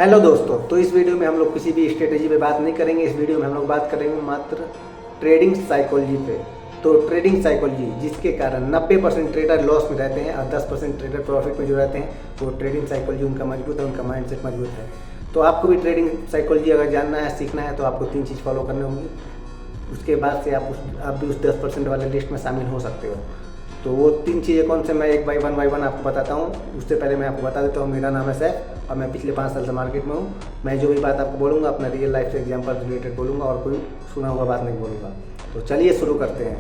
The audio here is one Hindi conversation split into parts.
हेलो दोस्तों, तो इस वीडियो में हम लोग किसी भी स्ट्रेटेजी पे बात नहीं करेंगे। इस वीडियो में हम लोग बात करेंगे मात्र ट्रेडिंग साइकोलॉजी पे। तो ट्रेडिंग साइकोलॉजी जिसके कारण 90% ट्रेडर लॉस में रहते हैं और 10% ट्रेडर प्रॉफिट में जो रहते हैं, वो ट्रेडिंग साइकोलॉजी उनका मजबूत है, उनका माइंडसेट मजबूत है। तो आपको भी ट्रेडिंग साइकोलॉजी अगर जानना है, सीखना है, तो आपको 3 चीज़ फॉलो करनी होंगी। उसके बाद से आप भी उस 10% वाले लिस्ट में शामिल हो सकते हो। तो वो 3 चीज़ें कौन से, मैं एक बाई वन आपको बताता हूँ। उससे पहले मैं आपको बता देता हूँ, मेरा नाम है सैफ और मैं पिछले 5 साल से मार्केट में हूँ। मैं जो भी बात आपको बोलूँगा अपना रियल लाइफ से एग्जांपल रिलेटेड बोलूँगा और कोई सुना हुआ बात नहीं बोलूँगा। तो चलिए शुरू करते हैं।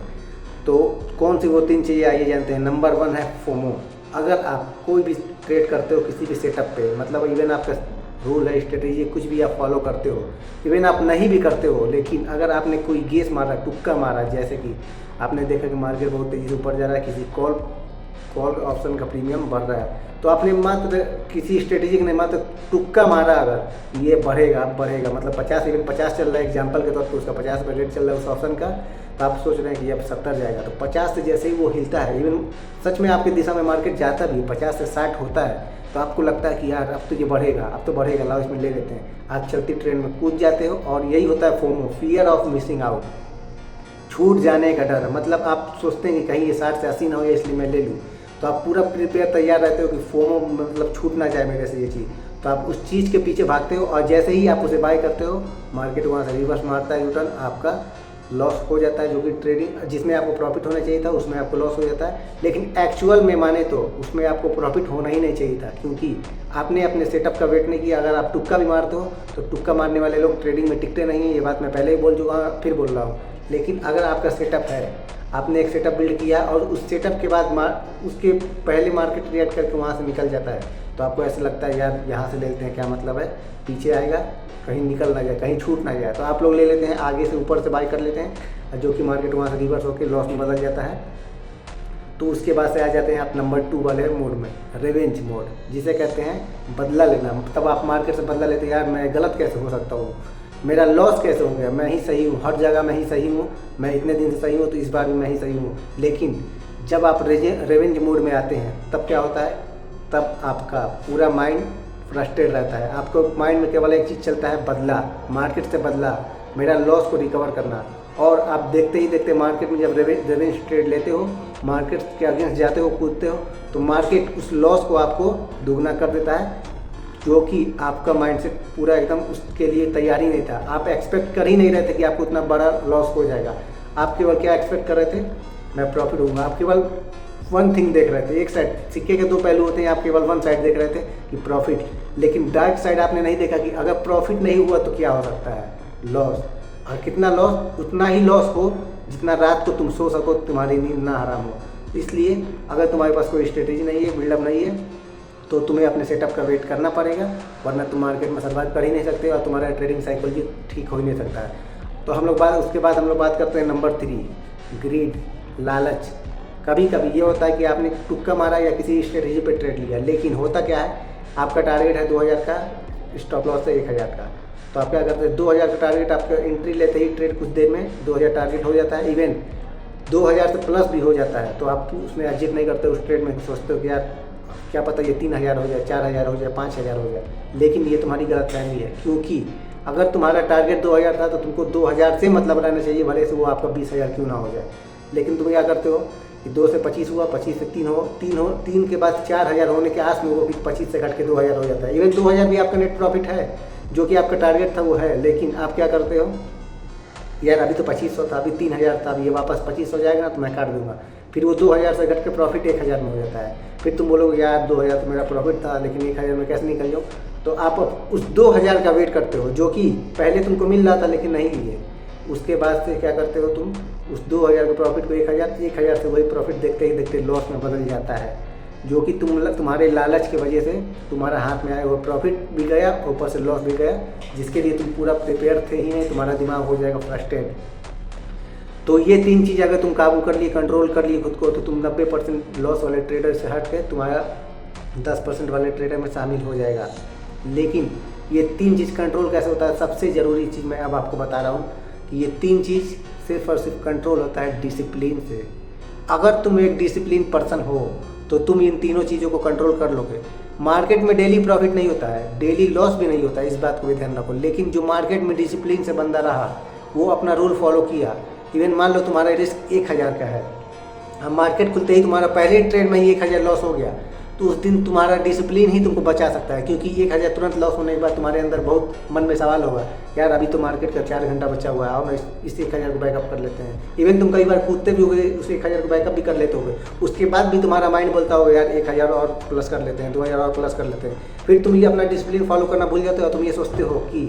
तो कौन सी वो 3 चीज़ें आइए जानते हैं। नंबर 1 है फोमो। अगर आप कोई भी ट्रेड करते हो किसी भी सेटअप पे, मतलब इवन आपका रूल है, स्ट्रेटेजी कुछ भी आप फॉलो करते हो, इवन आप नहीं भी करते हो, लेकिन अगर आपने कोई गेस मारा, तुक्का मारा, जैसे कि आपने देखा कि मार्केट बहुत तेज़ी से ऊपर जा रहा है, किसी कॉल ऑप्शन का प्रीमियम बढ़ रहा है, तो आपने मात्र किसी स्ट्रेटेजी ने मात्र तुक्का मारा, अगर ये बढ़ेगा मतलब 50 इवन 50 चल रहा है एग्जांपल के तौर पर, उसका 50 रुपये रेट चल रहा है उस ऑप्शन का, तो आप सोच रहे हैं कि अब 70 जाएगा, तो 50 से जैसे ही वो हिलता है, इवन सच में आपकी दिशा में मार्केट जाता भी 50 से 60 होता है, तो आपको लगता है कि यार अब तो ये बढ़ेगा, अब तो बढ़ेगा, लाओ इसमें ले लेते हैं। आप चलती ट्रेन में कूद जाते हो और यही होता है FOMO, fear of missing out, छूट जाने का डर। मतलब आप सोचते हैं कि कहीं ये 60 से 80 ना हो, इसलिए मैं ले लूँ, तो आप पूरा प्रिपेयर तैयार रहते हो कि फोमो मतलब छूट ना जाए मेरे से ये चीज़, तो आप उस चीज़ के पीछे भागते हो और जैसे ही आप उसे बाय करते हो, मार्केट वहाँ से रिवर्स मारता है, रिटर्न आपका लॉस हो जाता है, जो कि ट्रेडिंग जिसमें आपको प्रॉफिट होना चाहिए था उसमें आपको लॉस हो जाता है। लेकिन एक्चुअल में माने तो उसमें आपको प्रॉफिट होना ही नहीं चाहिए था, क्योंकि आपने अपने सेटअप का वेट नहीं किया। अगर आप तुक्का भी मारते हो तो तुक्का मारने वाले लोग ट्रेडिंग में टिकते नहीं हैं, ये बात मैं पहले ही बोल चुका हूँ, फिर बोल रहा हूँ। लेकिन अगर आपका सेटअप है, आपने एक सेटअप बिल्ड किया और उस सेटअप के बाद उसके पहले मार्केट रिएक्ट करके वहाँ से निकल जाता है, तो आपको ऐसा लगता है यार यहाँ से ले लेते हैं, क्या मतलब है, पीछे आएगा, कहीं निकल ना जाए, कहीं छूट ना जाए, तो आप लोग ले लेते हैं, आगे से ऊपर से बाय कर लेते हैं, जो कि मार्केट वहाँ से रिवर्स होकर लॉस में बदल जाता है। तो उसके बाद से आ जाते हैं आप नंबर 2 वाले मोड में, रिवेंज मोड, जिसे कहते हैं बदला लेना। तब आप मार्केट से बदला लेते हैं, यार मैं गलत कैसे हो सकता हूँ, मेरा लॉस कैसे हो गया, मैं ही सही हूँ, हर जगह मैं ही सही हूँ, मैं इतने दिन से सही हूँ, तो इस बार भी मैं ही सही हूँ। लेकिन जब आप रिवेंज मोड में आते हैं तब क्या होता है, तब आपका पूरा माइंड फ्रस्ट्रेट रहता है। आपको माइंड में केवल एक चीज़ चलता है, बदला, मार्केट से बदला, मेरा लॉस को रिकवर करना। और आप देखते ही देखते मार्केट में जब रिवेंज ट्रेड लेते हो, मार्केट के अगेंस्ट जाते हो, कूदते हो, तो मार्केट उस लॉस को आपको दुगना कर देता है, जो कि आपका माइंडसेट पूरा एकदम उसके लिए तैयार ही नहीं था। आप एक्सपेक्ट कर ही नहीं रहे थे कि आपको इतना बड़ा लॉस हो जाएगा। आप केवल क्या एक्सपेक्ट कर रहे थे, मैं प्रॉफिट होऊंगा। आप केवल वन थिंग देख रहे थे, एक साइड, सिक्के के 2 पहलू होते हैं, आप केवल वन साइड देख रहे थे कि प्रॉफिट। लेकिन डार्क साइड आपने नहीं देखा कि अगर प्रॉफिट नहीं हुआ तो क्या हो सकता है, लॉस। और कितना लॉस, उतना ही लॉस हो जितना रात को तुम सो सको, तुम्हारी नींद ना हराम हो। इसलिए अगर तुम्हारे पास कोई स्ट्रेटेजी नहीं है, बिल्डअप नहीं है, तो तुम्हें अपने सेटअप का वेट करना पड़ेगा, वरना तुम मार्केट में सर्वाइव कर ही नहीं सकते और तुम्हारा ट्रेडिंग साइकोलॉजी ठीक हो ही नहीं सकता है। तो उसके बाद हम लोग बात करते हैं नंबर 3, ग्रीड, लालच। कभी कभी ये होता है कि आपने तुक्का मारा या किसी स्ट्रेटेजी पे ट्रेड लिया, लेकिन होता क्या है, आपका टारगेट है 2000 का, स्टॉप लॉस है 1000 का, तो आप क्या करते हैं, 2000 का टारगेट, आपका एंट्री लेते ही ट्रेड कुछ देर में 2000 टारगेट हो जाता है, इवन 2000 से प्लस भी हो जाता है, तो आप उसमें एग्जिट नहीं करते उस ट्रेड में, सोचते हो कि यार क्या पता ये 3000 हो जाए, 4000 हो जाए, 5000 हो जाए। लेकिन ये तुम्हारी गलतफहमी है, क्योंकि अगर तुम्हारा टारगेट 2000 था तो तुमको 2000 से मतलब रहना चाहिए, भले से वो आपका 20000 क्यों ना हो जाए। लेकिन तुम क्या करते हो कि 2 से 25 हुआ, 25 से 3 के बाद 4000 होने के आस में वो भी 25 से घट के 2000 हो जाता है। इवन 2000 भी आपका नेट प्रॉफिट है, जो कि आपका टारगेट था वो है, लेकिन आप क्या करते हो, यार अभी तो 2500 था, अभी 3000 था, अभी ये वापस 2500 हो जाएगा ना तो मैं काट दूंगा। फिर वो 2000 से घट के प्रॉफिट 1000 में हो जाता है। फिर तुम बोलोगे यार 2000 तो मेरा प्रॉफिट था, लेकिन 1000 में कैसे निकल जाऊँ, तो आप उस 2000 का वेट करते हो, जो कि पहले तुमको मिल रहा था लेकिन नहीं लिए। उसके बाद से क्या करते हो, तुम उस 2000 के प्रॉफिट को 1000 से वही प्रॉफिट देखते ही देखते लॉस में बदल जाता है, जो कि तुम्हारे लालच की वजह से तुम्हारा हाथ में आया वो प्रॉफिट भी गया, ऊपर से लॉस भी गया, जिसके लिए तुम पूरा प्रिपेयर थे ही नहीं, तुम्हारा दिमाग हो जाएगा फ्रस्ट्रेट। तो ये 3 चीज़ अगर तुम काबू कर लिए, कंट्रोल कर लिए खुद को, तो तुम 90% लॉस वाले ट्रेडर से हट के तुम्हारा 10% वाले ट्रेडर में शामिल हो जाएगा। लेकिन ये 3 चीज़ कंट्रोल कैसे होता है, सबसे ज़रूरी चीज़ मैं अब आपको बता रहा हूँ कि ये 3 चीज़ सिर्फ और सिर्फ कंट्रोल होता है डिसिप्लिन से। अगर तुम एक डिसिप्लिन पर्सन हो तो तुम इन तीनों चीज़ों को कंट्रोल कर लोगे। मार्केट में डेली प्रॉफिट नहीं होता है, डेली लॉस भी नहीं होता है, इस बात को भी ध्यान रखो। लेकिन जो मार्केट में डिसिप्लिन से बंदा रहा, वो अपना रूल फॉलो किया, इवन मान लो तुम्हारा रिस्क 1000 का है, अब मार्केट खुलते ही तुम्हारा पहले ट्रेड में ही 1000 लॉस हो गया, तो उस दिन तुम्हारा डिसिप्लिन ही तुमको बचा सकता है। क्योंकि 1000 तुरंत लॉस होने के बाद तुम्हारे अंदर बहुत मन में सवाल होगा, यार अभी तो मार्केट का 4 घंटा बचा हुआ है, आओ ना इस 1000 को बैकअप कर लेते हैं। इवन तुम कई बार कूदते भी होगे, उस 1000 को बैकअप भी कर लेते होगे, उसके बाद भी तुम्हारा माइंड बोलता होगा यार 1000 और प्लस कर लेते हैं, 2000 और प्लस कर लेते हैं। फिर तुम ये अपना डिसिप्लिन फॉलो करना भूल जाते हो, तुम ये सोचते हो कि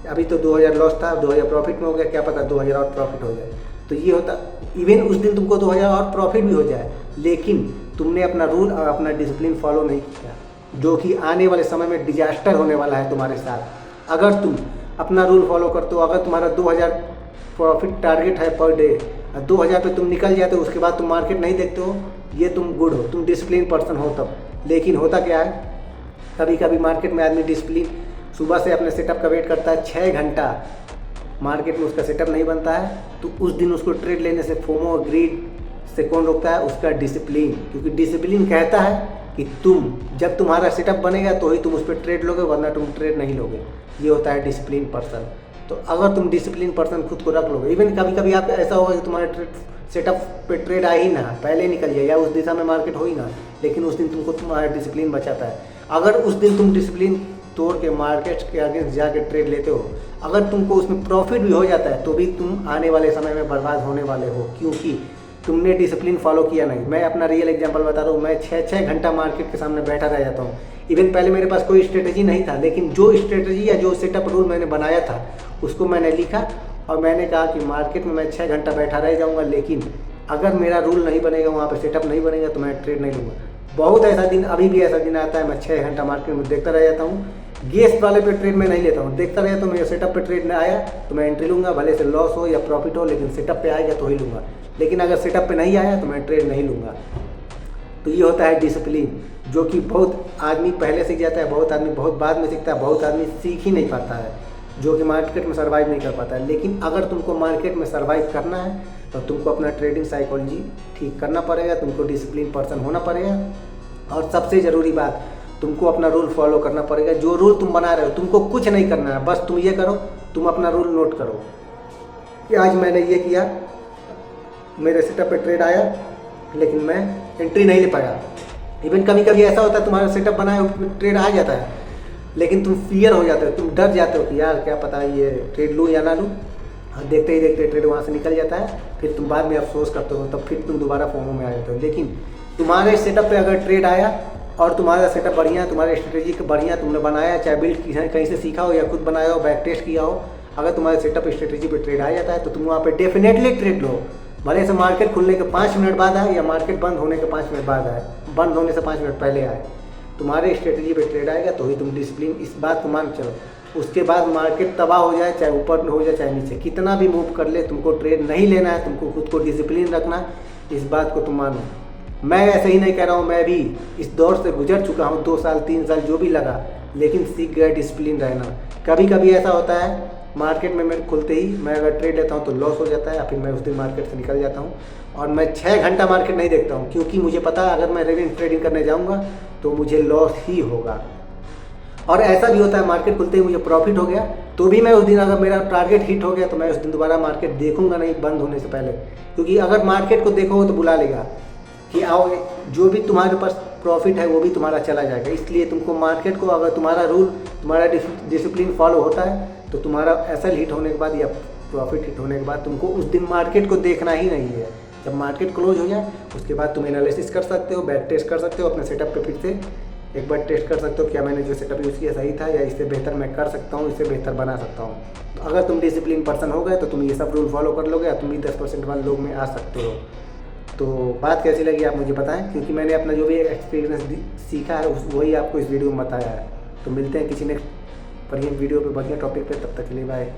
अभी तो 2000 लॉस था, 2000 प्रॉफिट में हो गया, क्या पता 2000 और प्रॉफिट हो जाए। तो ये होता, इवन उस दिन तुमको 2000 और प्रॉफिट भी हो जाए, लेकिन तुमने अपना रूल और अपना डिसिप्लिन फॉलो नहीं किया, जो कि आने वाले समय में डिजास्टर होने वाला है तुम्हारे साथ। अगर तुम अपना रूल फॉलो करते हो, अगर तुम्हारा 2000 प्रॉफिट टारगेट है पर डे, 2000 पे तुम निकल जाते हो, उसके बाद तुम मार्केट नहीं देखते हो, ये तुम गुड हो, तुम डिसिप्लिन पर्सन हो तब। लेकिन होता क्या है, कभी कभी मार्केट में आदमी डिसिप्लिन सुबह से अपने सेटअप का वेट करता है, 6 घंटा मार्केट में उसका सेटअप नहीं बनता है, तो उस दिन उसको ट्रेड लेने से फोमो ग्रीड से कौन रोकता है, उसका डिसिप्लिन। क्योंकि डिसिप्लिन कहता है कि तुम जब तुम्हारा सेटअप बनेगा तो ही तुम उस पर ट्रेड लोगे, वरना तुम ट्रेड नहीं लोगे। ये होता है डिसिप्लिन पर्सन। तो अगर तुम डिसिप्लिन पर्सन खुद को रख लोगे, इवन कभी कभी आप ऐसा होगा कि तुम्हारे सेटअप पे ट्रेड आ ही ना, पहले निकल जाए, या उस दिशा में मार्केट हो ही ना, लेकिन उस दिन तुमको तुम्हारा डिसिप्लिन बचाता है। अगर उस दिन तुम डिसिप्लिन तोड़ के मार्केट के आगे जाके ट्रेड लेते हो, अगर तुमको उसमें प्रॉफिट भी हो जाता है, तो भी तुम आने वाले समय में बर्बाद होने वाले हो, क्योंकि तुमने डिसिप्लिन फॉलो किया नहीं। मैं अपना रियल एग्जांपल बता रहा हूँ, मैं 6 घंटा मार्केट के सामने बैठा रह जाता हूँ। इवन पहले मेरे पास कोई स्ट्रेटजी नहीं था, लेकिन जो स्ट्रेटजी या जो सेटअप रूल मैंने बनाया था, उसको मैंने लिखा और मैंने कहा कि मार्केट में मैं 6 घंटा बैठा रह जाऊँगा, लेकिन अगर मेरा रूल नहीं बनेगा, वहाँ पर सेटअप नहीं बनेगा, तो मैं ट्रेड नहीं लूँगा। बहुत ऐसा दिन, अभी भी ऐसा दिन आता है, मैं 6 घंटा मार्केट में देखता रह जाता हूँ। गेस्ट वाले पे ट्रेड में नहीं लेता हूँ, देखता रहता हूँ। मेरे सेटअप पे ट्रेड में आया तो मैं एंट्री लूँगा, भले से लॉस हो या प्रॉफिट हो, लेकिन सेटअप पे आएगा तो ही लूँगा। लेकिन अगर सेटअप पे नहीं आया तो मैं ट्रेड नहीं लूँगा। तो ये होता है डिसिप्लिन, जो कि बहुत आदमी पहले सीख जाता है, बहुत आदमी बहुत बाद में सीखता है, बहुत आदमी सीख ही नहीं पाता है, जो कि मार्केट में सर्वाइव नहीं कर पाता है। लेकिन अगर तुमको मार्केट में सर्वाइव करना है तो तुमको अपना ट्रेडिंग साइकोलॉजी ठीक करना पड़ेगा, तुमको डिसिप्लिन पर्सन होना पड़ेगा, और सबसे ज़रूरी बात, तुमको अपना रूल फॉलो करना पड़ेगा। जो रूल तुम बना रहे हो, तुमको कुछ नहीं करना है, बस तुम ये करो, तुम अपना रूल नोट करो कि आज मैंने ये किया, मेरे सेटअप पे ट्रेड आया, लेकिन मैं एंट्री नहीं ले पाया। इवन कभी कभी ऐसा होता है, तुम्हारा सेटअप बना है, ट्रेड आ जाता है, लेकिन तुम फियर हो जाते हो, तुम डर जाते हो कि यार क्या पता ये ट्रेड लूँ या ना लूँ, और देखते ही देखते ट्रेड वहाँ से निकल जाता है। फिर तुम बाद में अफसोस करते हो, तब फिर तुम दोबारा फोमो में आ जाते हो। लेकिन तुम्हारे सेटअप पे अगर ट्रेड आया और तुम्हारा सेटअप बढ़िया, तुम्हारी स्ट्रेटेजी बढ़िया तुमने बनाया, चाहे बिल्ड कहीं से सीखा हो या खुद बनाया हो, बैक टेस्ट किया हो, अगर तुम्हारे सेटअप स्ट्रेटेजी पे ट्रेड आ जाता है तो तुम वहाँ पे डेफिनेटली ट्रेड लो। भले से मार्केट खुलने के 5 मिनट बाद आए या मार्केट बंद होने के 5 मिनट बाद आए, बंद होने से 5 मिनट पहले आए, तुम्हारे स्ट्रेटेजी पे ट्रेड आएगा तो ही तुम डिसिप्लिन, इस बात को मान चलो। उसके बाद मार्केट तबाह हो जाए, चाहे ऊपर हो जाए चाहे नीचे, कितना भी मूव कर ले, तुमको ट्रेड नहीं लेना है, तुमको खुद को डिसिप्लिन रखना, इस बात को तुम मानो। मैं ऐसे ही नहीं कह रहा हूँ, मैं भी इस दौर से गुजर चुका हूँ, 2 साल 3 साल जो भी लगा, लेकिन सीख गया डिसिप्लिन रहना। कभी कभी ऐसा होता है मार्केट में मैं खुलते ही मैं अगर ट्रेड लेता हूँ तो लॉस हो जाता है, या फिर मैं उस दिन मार्केट से निकल जाता हूँ, और मैं 6 घंटा मार्केट नहीं देखता हूँ, क्योंकि मुझे पता है अगर मैं रेवेन्यू ट्रेडिंग करने जाऊँगा तो मुझे लॉस ही होगा। और ऐसा भी होता है मार्केट खुलते ही मुझे प्रॉफिट हो गया, तो भी मैं उस दिन अगर मेरा टारगेट हिट हो गया तो मैं उस दिन दोबारा मार्केट देखूंगा नहीं बंद होने से पहले, क्योंकि अगर मार्केट को देखोगे तो बुला लेगा कि आओ, जो भी तुम्हारे पास प्रॉफिट है वो भी तुम्हारा चला जाएगा। इसलिए तुमको मार्केट को, अगर तुम्हारा रूल, तुम्हारा डिसिप्लिन फॉलो होता है, तो तुम्हारा एसएल हिट होने के बाद या प्रॉफिट हिट होने के बाद तुमको उस दिन मार्केट को देखना ही नहीं है। जब मार्केट क्लोज हो जाए उसके बाद तुम एनालिसिस कर सकते हो, बैक टेस्ट कर सकते हो, अपने सेटअप पे फिर से एक बार टेस्ट कर सकते हो क्या मैंने जो सेटअप यूज़ किया सही था, या इससे बेहतर मैं कर सकता हूँ, इससे बेहतर बना सकता हूँ। तो अगर तुम डिसिप्लिन पर्सन हो गए तो तुम ये सब रूल फॉलो कर लोगे, तुम भी 10% वाले लोग में आ सकते हो। तो बात कैसी लगी आप मुझे बताएं, क्योंकि मैंने अपना जो भी एक्सपीरियंस सीखा है वही आपको इस वीडियो में बताया है। तो मिलते हैं किसी नेक्स्ट बढ़िया वीडियो पे, बढ़िया टॉपिक पे, तब तक के लिए बाय।